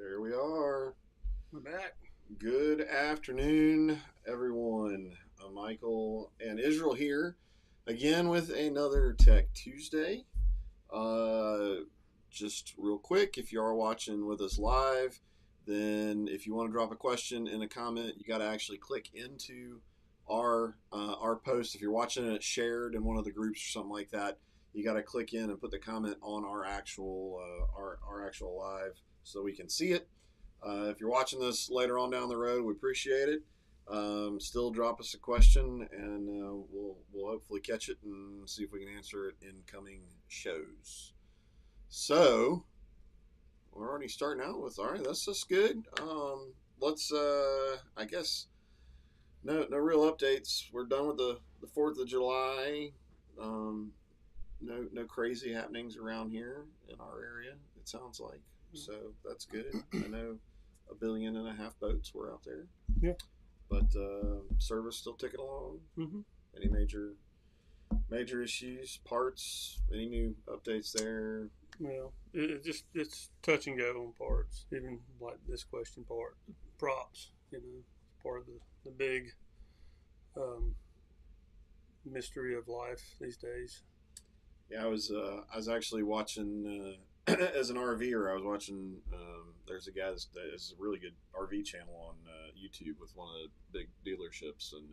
There we are. We're back. Good afternoon, everyone. I'm Michael and Israel here again with another Tech Tuesday. Uh, just real quick, if you are watching with us live, then if you want to drop a question in a comment, you got to actually click into our post. If you're watching it shared in one of the groups or something like that, you got to click in and put the comment on our actual our actual live so we can see it. If you're watching this later on down the road, we appreciate it. Still drop us a question, and we'll hopefully catch it and see if we can answer it in coming shows. So we're already starting out with all right. That's good. Let's I guess no real updates. We're done with the 4th of July. Um, no crazy happenings around here in our area. It sounds like so that's good. I know 1.5 billion boats were out there. Yeah. But service still ticking along. Mm-hmm. Any major issues, parts, any new updates there? Well, it's touch and go on parts. Even like this question part, props. Part of the big mystery of life these days. Yeah, I was actually watching as an RVer. I was watching. There's a guy that has a really good RV channel on YouTube with one of the big dealerships, and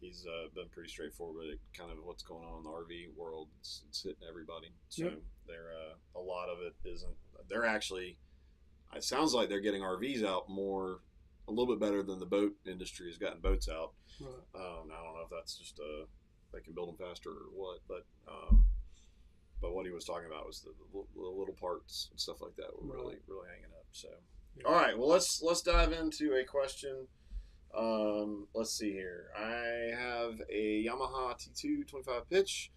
he's been pretty straightforward with it, kind of what's going on in the RV world. It's hitting everybody. So they're a lot of it isn't. They're actually. It sounds like they're getting RVs out a little bit better than the boat industry has gotten boats out. Right. I don't know if that's just they can build them faster or what, but what he was talking about was the little parts and stuff like that were really hanging up. So, all right, well let's dive into a question. Let's see here. I have a Yamaha T2 25 pitch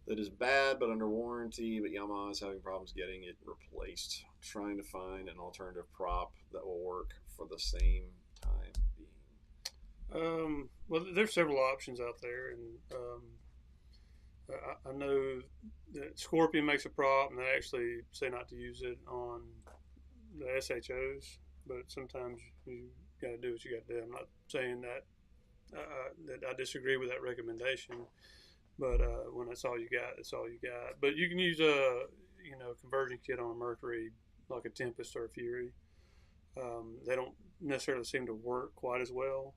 that is bad but under warranty, but Yamaha is having problems getting it replaced. I'm trying to find an alternative prop that will work for the same time being. Well, there's several options out there, and I know that Scorpion makes a prop, and they actually say not to use it on the SHOs, but sometimes you got to do what you got to do. I'm not saying that I disagree with that recommendation, but when that's all you got, that's all you got. But you can use a conversion kit on a Mercury, like a Tempest or a Fury. They don't necessarily seem to work quite as well.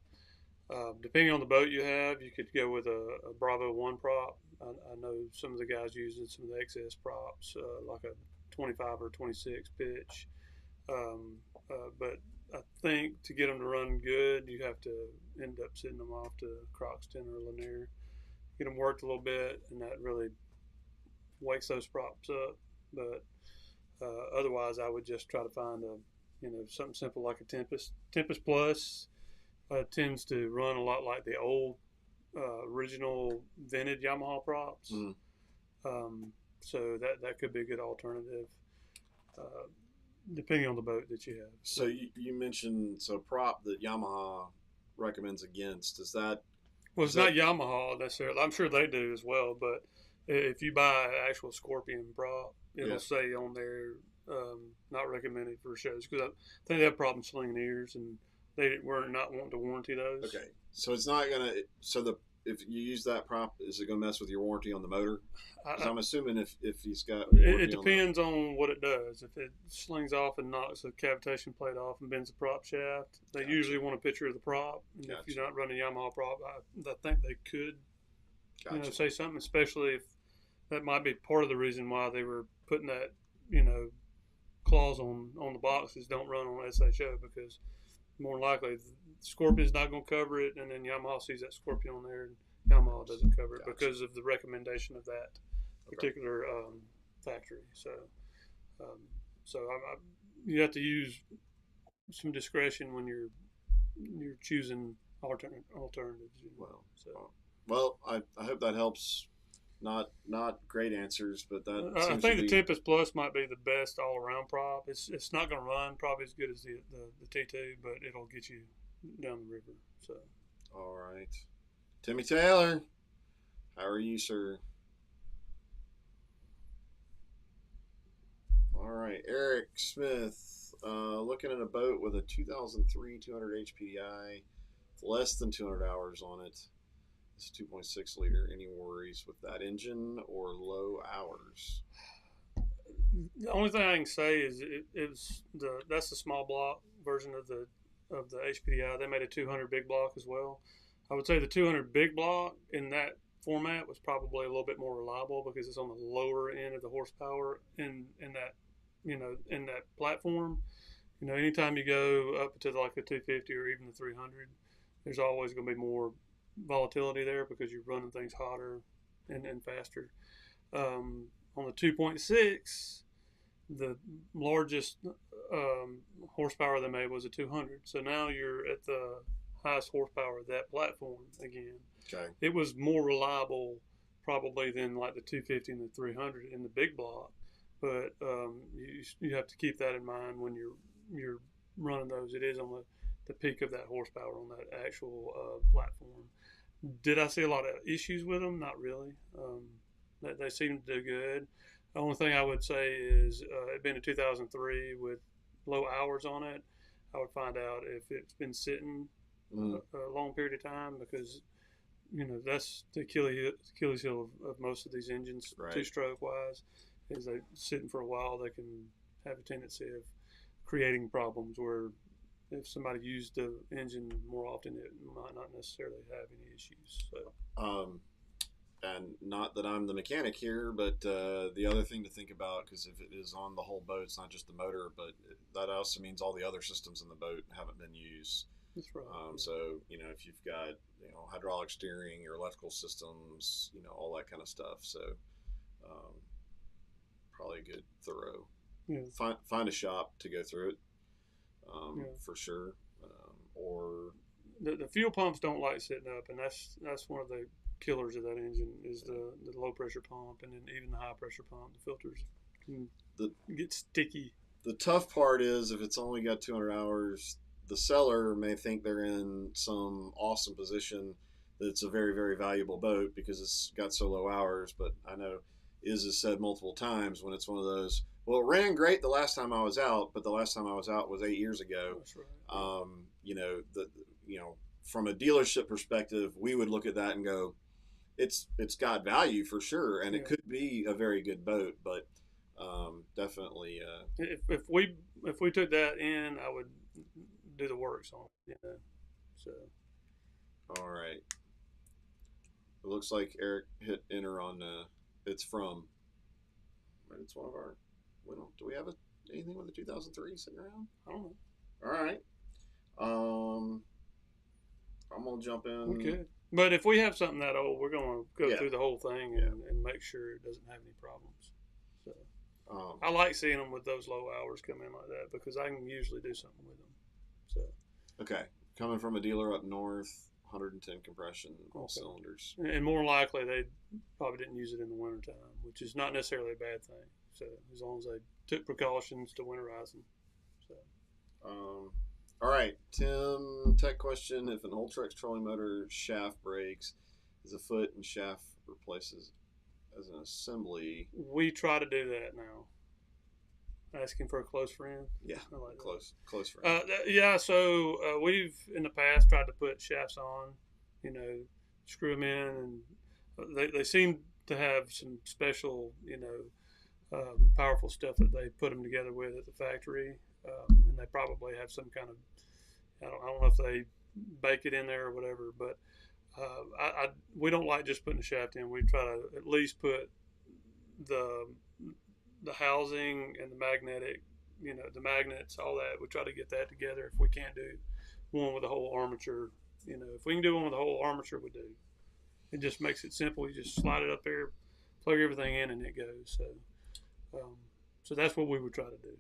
Depending on the boat you have, you could go with a Bravo 1 prop. I know some of the guys using some of the XS props, like a 25 or 26 pitch. But I think to get them to run good, you have to end up sending them off to Croxton or Lanier, get them worked a little bit, and that really wakes those props up. But otherwise, I would just try to find something simple like a Tempest. Tempest Plus tends to run a lot like the old original vintage Yamaha props. So that could be a good alternative, depending on the boat that you have. So you mentioned a prop that Yamaha recommends against. Is that? Well, it's not Yamaha necessarily. I'm sure they do as well, but if you buy an actual Scorpion prop, it'll say on there not recommended for shows, because I think they have problems slinging ears, and they were not wanting to warranty those. Okay, so it's not gonna. If you use that prop, is it gonna mess with your warranty on the motor? Because I'm assuming if he's got. It depends on what it does. If it slings off and knocks the cavitation plate off and bends the prop shaft, they usually want a picture of the prop. And if you're not running a Yamaha prop, I think they could, say something. Especially if that might be part of the reason why they were putting that, clause on the boxes, don't run on SHO, because more than likely Scorpion's not going to cover it, and then Yamaha sees that Scorpion on there, and Yamaha doesn't cover it because of the recommendation of that particular factory. So, you have to use some discretion when you're choosing alternatives. Well, I hope that helps. Not great answers, but that I think the Tempest Plus might be the best all around prop. It's not going to run probably as good as the T2, but it'll get you down the river. So, all right, Timmy Taylor, how are you, sir? All right, Eric Smith looking at a boat with a 2003 200 HPDI, less than 200 hours on it. It's 2.6 liter. Any worries with that engine or low hours? The only thing I can say is that's the small block version of the HPDI. They made a 200 big block as well. I would say the 200 big block in that format was probably a little bit more reliable because it's on the lower end of the horsepower in that in that platform. Anytime you go up to like the 250 or even the 300, there's always going to be more volatility there because you're running things hotter and faster. On the 2.6, the largest horsepower they made was a 200. So now you're at the highest horsepower of that platform again. Okay. It was more reliable probably than like the 250 and the 300 in the big block, but you have to keep that in mind when you're running those. It is on the peak of that horsepower on that actual platform. Did I see a lot of issues with them? Not really. They seem to do good. The only thing I would say is it being a 2003 with low hours on it, I would find out if it's been sitting a long period of time because that's the Achilles heel of most of these engines, right. two-stroke wise, is they sitting for a while. They can have a tendency of creating problems where if somebody used the engine more often, it might not necessarily have any issues. So. And not that I'm the mechanic here, but the other thing to think about, because if it is on the whole boat, it's not just the motor, but that also means all the other systems in the boat haven't been used. That's right. So if you've got hydraulic steering, your electrical systems, all that kind of stuff. So probably a good thorough. Yeah. Find a shop to go through it. For sure. Or the fuel pumps don't like sitting up, and that's one of the killers of that engine is the low pressure pump, and then even the high pressure pump. The filters can get sticky. The tough part is if it's only got 200 hours, the seller may think they're in some awesome position that it's a very, very valuable boat because it's got so low hours. But I know Iz has said multiple times when it's one of those, well, it ran great the last time I was out, but the last time I was out was 8 years ago. That's right. From a dealership perspective, we would look at that and go, it's got value for sure, and it could be a very good boat, but definitely. If we took that in, I would do the works on it. So. All right. It looks like Eric hit enter on. It's from. Right, it's one of our. Do we have anything with a 2003 sitting around? I don't know. All right. I'm gonna jump in. Okay. But if we have something that old, we're going to go through the whole thing and make sure it doesn't have any problems. So I like seeing them with those low hours come in like that because I can usually do something with them. So okay, coming from a dealer up north, 110 compression, all cylinders. And more likely they probably didn't use it in the wintertime, which is not necessarily a bad thing. So as long as they took precautions to winterize them. So. All right, Tim, tech question. If an Ultrex trolling motor shaft breaks, is a foot and shaft replaces as an assembly? We try to do that now. Asking for a close friend? Yeah, I like close friend. So we've in the past tried to put shafts on, screw them in, and they seem to have some special, powerful stuff that they put them together with at the factory. And they probably have some kind of, I don't know if they bake it in there or whatever, but we don't like just putting a shaft in. We try to at least put the housing and the magnetic, the magnets, all that. We try to get that together. If we can't do one with the whole armature, if we can do one with the whole armature, we do. It just makes it simple. You just slide it up there, plug everything in, and it goes. So that's what we would try to do.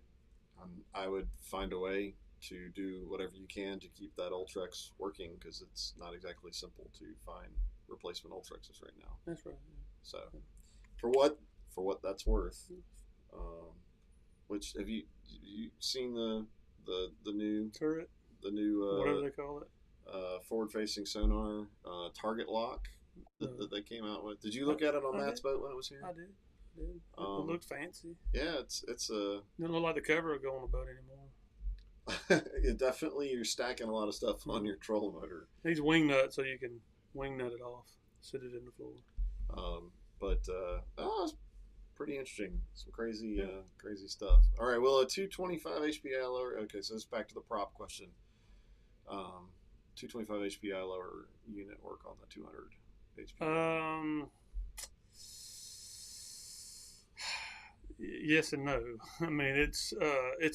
I would find a way to do whatever you can to keep that Ultrex working because it's not exactly simple to find replacement Ultrexes right now. That's right. So, for what that's worth, which have you seen the new turret, the new whatever they call it, forward-facing sonar target lock that they came out with? Did you look at it on Matt's boat when it was here? I did. It looked fancy. Yeah, it's doesn't look like the cover will go on the boat anymore. it definitely you're stacking a lot of stuff on your trolling motor. He's wing nut, so you can wing nut it off, sit it in the floor. But it's pretty interesting. Some crazy crazy stuff. All right, well, a 225 HPI lower. Okay, so this is back to the prop question. 225 HPI lower unit work on the 200 HPI. Yes and no. I mean, it's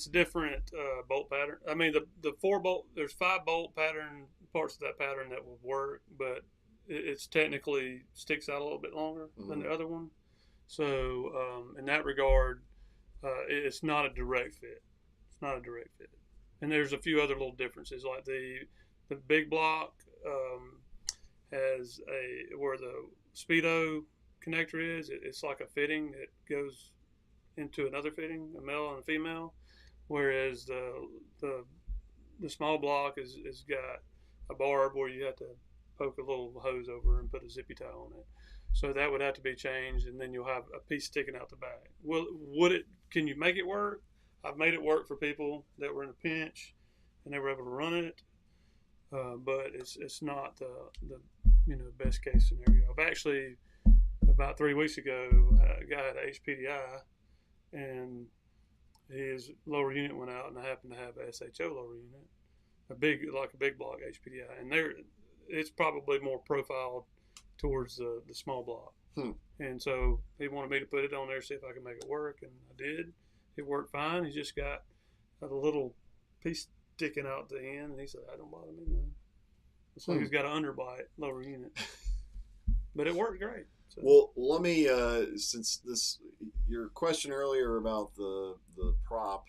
different bolt pattern. I mean, the 4 bolt. There's 5 bolt pattern parts of that pattern that will work, but it's technically sticks out a little bit longer than the other one. So in that regard, it's not a direct fit. It's not a direct fit. And there's a few other little differences, like the big block has a where the speedo connector is. It's like a fitting that goes into another fitting, a male and a female, whereas the small block is got a barb where you have to poke a little hose over and put a zippy tie on it. So that would have to be changed, and then you'll have a piece sticking out the back. Would it? Can you make it work? I've made it work for people that were in a pinch, and they were able to run it. But it's not the best case scenario. I've actually about 3 weeks ago, a guy had HPDI, and his lower unit went out, and I happened to have a SHO lower unit, a big block HPDI, and it's probably more profiled towards the small block. And so he wanted me to put it on there, see if I could make it work, and I did. It worked fine. He just got a little piece sticking out the end, and he said, "That don't bother me none." So he's got an underbite lower unit, but it worked great. So. Well, let me since your question earlier about the prop,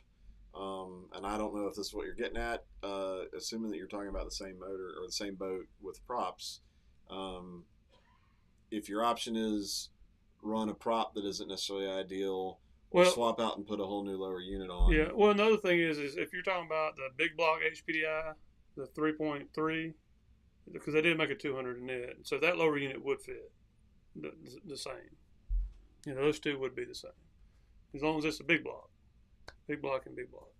and I don't know if this is what you're getting at. Assuming that you're talking about the same motor or the same boat with props, if your option is run a prop that isn't necessarily ideal, or swap out and put a whole new lower unit on. Yeah. Well, another thing is if you're talking about the big block HPDI, the 3.3, because they did make a 200 in it, so that lower unit would fit the same. Those two would be the same, as long as it's a big block and big block.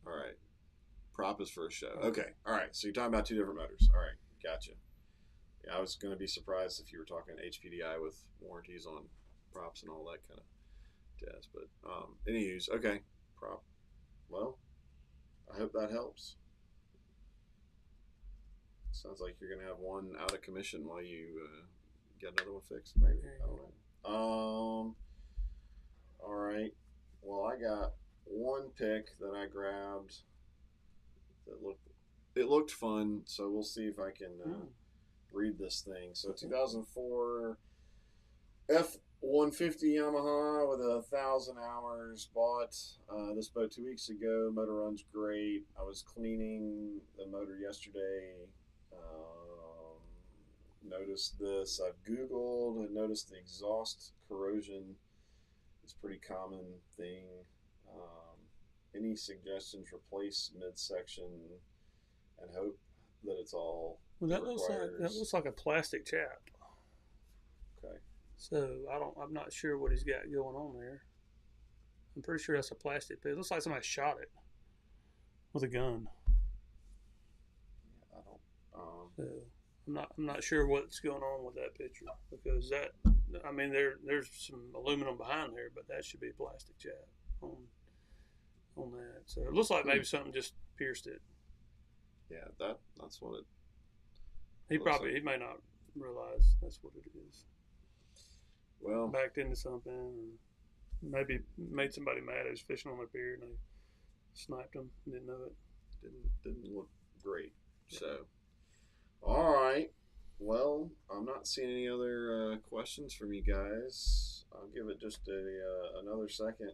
All right. Prop is for a show. Okay. All right. So you're talking about two different motors. All right. Gotcha. Yeah, I was going to be surprised if you were talking HPDI with warranties on props and all that kind of jazz. But anyways, okay. Prop. Well, I hope that helps. Sounds like you're going to have one out of commission while you get another one fixed. Maybe. I don't know. All right. Well, I got one pick that I grabbed that looked fun, so we'll see if I can read this thing. So 2004 F-150 Yamaha with 1,000 hours. Bought this boat 2 weeks ago. Motor runs great. I was cleaning the motor yesterday. Noticed this. I've Googled and noticed the exhaust corrosion is a pretty common thing. Any suggestions? Replace midsection and hope that it's all. Well, that looks like a plastic chap. Okay. So I'm not sure what he's got going on there. I'm pretty sure that's a plastic piece. It looks like somebody shot it with a gun. Yeah, I don't. So I'm not sure what's going on with that picture, because there's some aluminum behind there, but that should be a plastic chap on that. So it looks like maybe something just pierced it. Yeah, that's what it. He may not realize that's what it is. Well, backed into something, and maybe made somebody mad. Who's fishing on their pier, and they sniped him. Didn't know it. Didn't look great. Yeah. So, all right. Well, I'm not seeing any other questions from you guys. I'll give it just another second.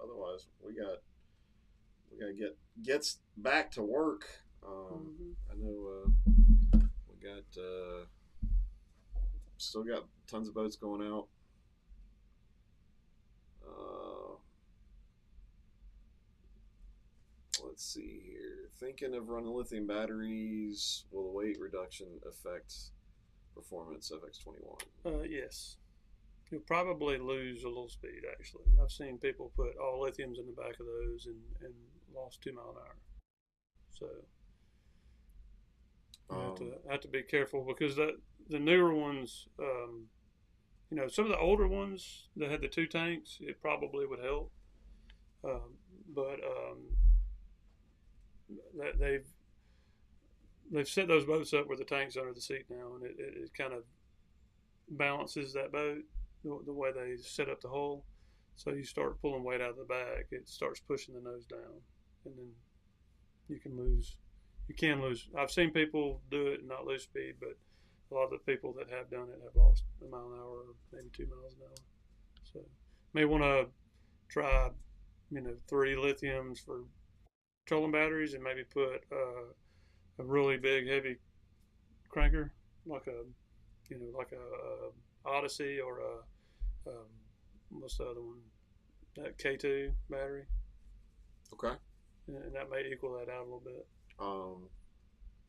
Otherwise, we got to get back to work. I know we got still got tons of boats going out. Let's see here. Thinking of running lithium batteries. Will the weight reduction affect performance of X21? Yes. you'll probably lose a little speed. Actually, I've seen people put all lithiums in the back of those and lost 2 mile an hour. So you have to be careful because the newer ones, some of the older ones that had the two tanks, it probably would help. But they've set those boats up where the tank's under the seat now, and it kind of balances that boat the way they set up the hull. So you start pulling weight out of the back, it starts pushing the nose down, and then you can lose. You can lose. I've seen people do it and not lose speed, but a lot of the people that have done it have lost a mile an hour, or maybe 2 miles an hour. So may want to try, 3 lithiums for petroleum batteries, and maybe put a really big heavy cranker like a Odyssey or what's the other one? That K2 battery. Okay. And that may equal that out a little bit.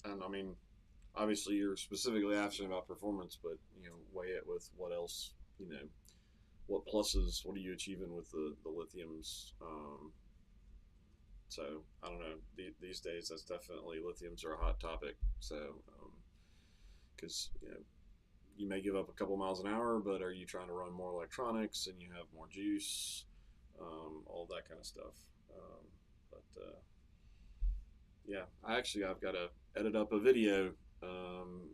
And I mean, obviously you're specifically asking about performance, but weigh it with what else, what pluses, what are you achieving with the lithiums? So I don't know. These days, that's definitely lithiums are a hot topic. So because you may give up a couple miles an hour, but are you trying to run more electronics and you have more juice, all that kind of stuff. Yeah, I've got to edit up a video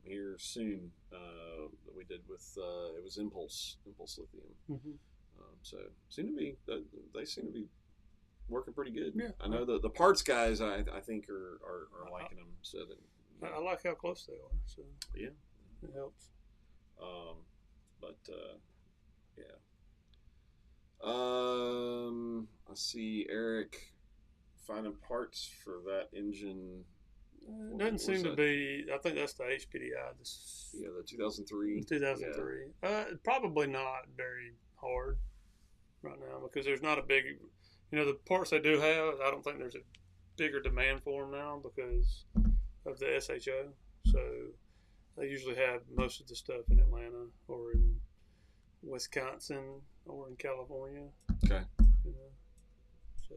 here soon that we did with it was Impulse Lithium. Mm-hmm. So they seem to be working pretty good. Yeah, I know the parts guys I think are liking them. So that, I like how close they are. So yeah, it helps. But yeah. I see Eric finding parts for that engine. It doesn't seem to be. I think that's the HPDI. The 2003. 2003. Yeah. Probably not very hard right now because there's not a big. The parts they do have, I don't think there's a bigger demand for them now because of the SHO. So they usually have most of the stuff in Atlanta or in Wisconsin or in California. Okay. So.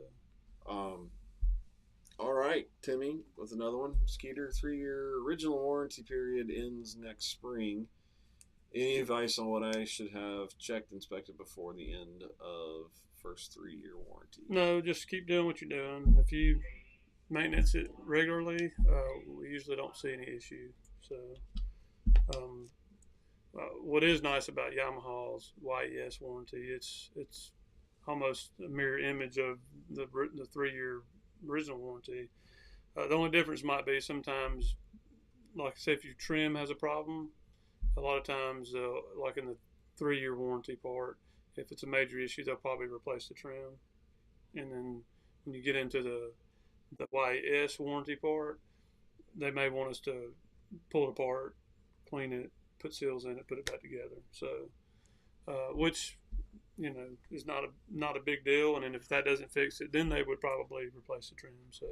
All right, Timmy, with another one. Skeeter, 3-year original warranty period ends next spring. Any advice on what I should have checked, inspected before the end of first 3-year warranty? No, just keep doing what you're doing. If you maintenance it regularly, we usually don't see any issue. So, what is nice about Yamaha's YES warranty, it's almost a mirror image of the 3-year original warranty. The only difference might be sometimes, like say if your trim has a problem, a lot of times, like in the 3-year warranty part, if it's a major issue, they'll probably replace the trim. And then when you get into the YS warranty part, they may want us to pull it apart, clean it, put seals in it, put it back together. So, which is not a big deal. And then if that doesn't fix it, then they would probably replace the trim. So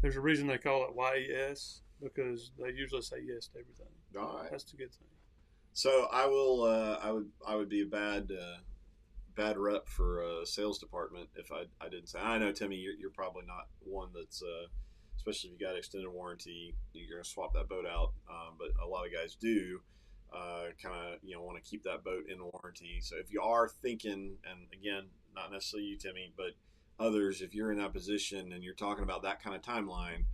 there's a reason they call it YES because they usually say yes to everything. All right, that's the good thing. So I will. I would be a bad rep for a sales department if I didn't say. I know, Timmy, you're probably not one that's especially if you got extended warranty, you're gonna swap that boat out. But a lot of guys do. Kind of want to keep that boat in warranty. So if you are thinking, and again, not necessarily you, Timmy, but others, if you're in that position and you're talking about that kind of timeline,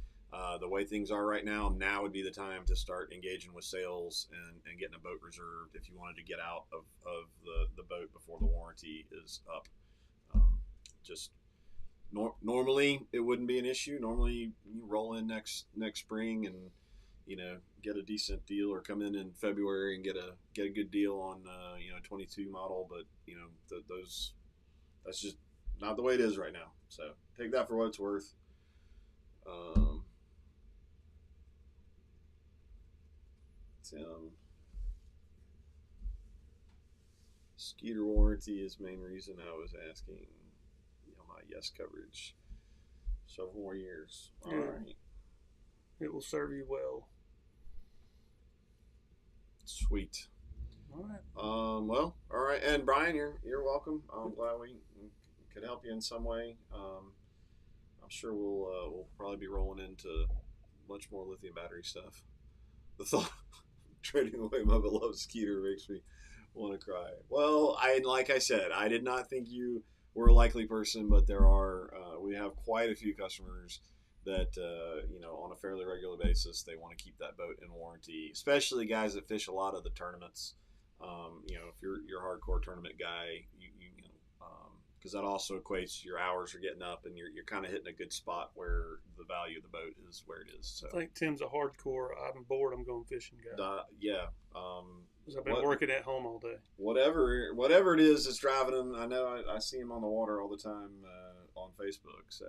the way things are right now would be the time to start engaging with sales and getting a boat reserved if you wanted to get out of the boat before the warranty is up. Normally it wouldn't be an issue. Normally you roll in next spring and get a decent deal, or come in February and get a good deal on 22 model, but that's just not the way it is right now. So take that for what it's worth. Skeeter warranty is main reason I was asking my yes coverage. Several more years. All right. It will serve you well. Sweet. All right. Well, all right, and Brian, you're welcome. I'm glad we could help you in some way. I'm sure we'll probably be rolling into much more lithium battery stuff. The thought of trading away my beloved Skeeter makes me want to cry. Well, like I said, I did not think you were a likely person, but we have quite a few customers that on a fairly regular basis they want to keep that boat in warranty, especially guys that fish a lot of the tournaments. If you're a hardcore tournament guy, because that also equates your hours are getting up and you're kind of hitting a good spot where the value of the boat is where it is. So I think Tim's a hardcore. I'm bored. I'm going fishing guy. yeah. Because I've been working at home all day. Whatever it is that's driving him, I know I see him on the water all the time on Facebook. So,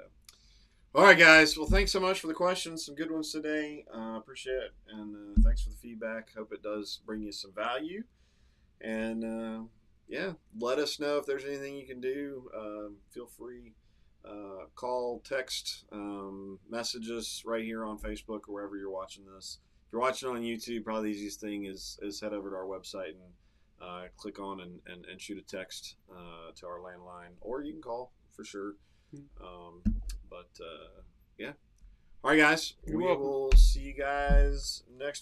all right, guys. Well, thanks so much for the questions. Some good ones today. Appreciate it, and thanks for the feedback. Hope it does bring you some value. And let us know if there's anything you can do. Feel free. Call, text, message us right here on Facebook or wherever you're watching this. If you're watching on YouTube, probably the easiest thing is head over to our website and click on and shoot a text to our landline, or you can call for sure. But yeah. All right, guys. You're we welcome. will see you guys next week.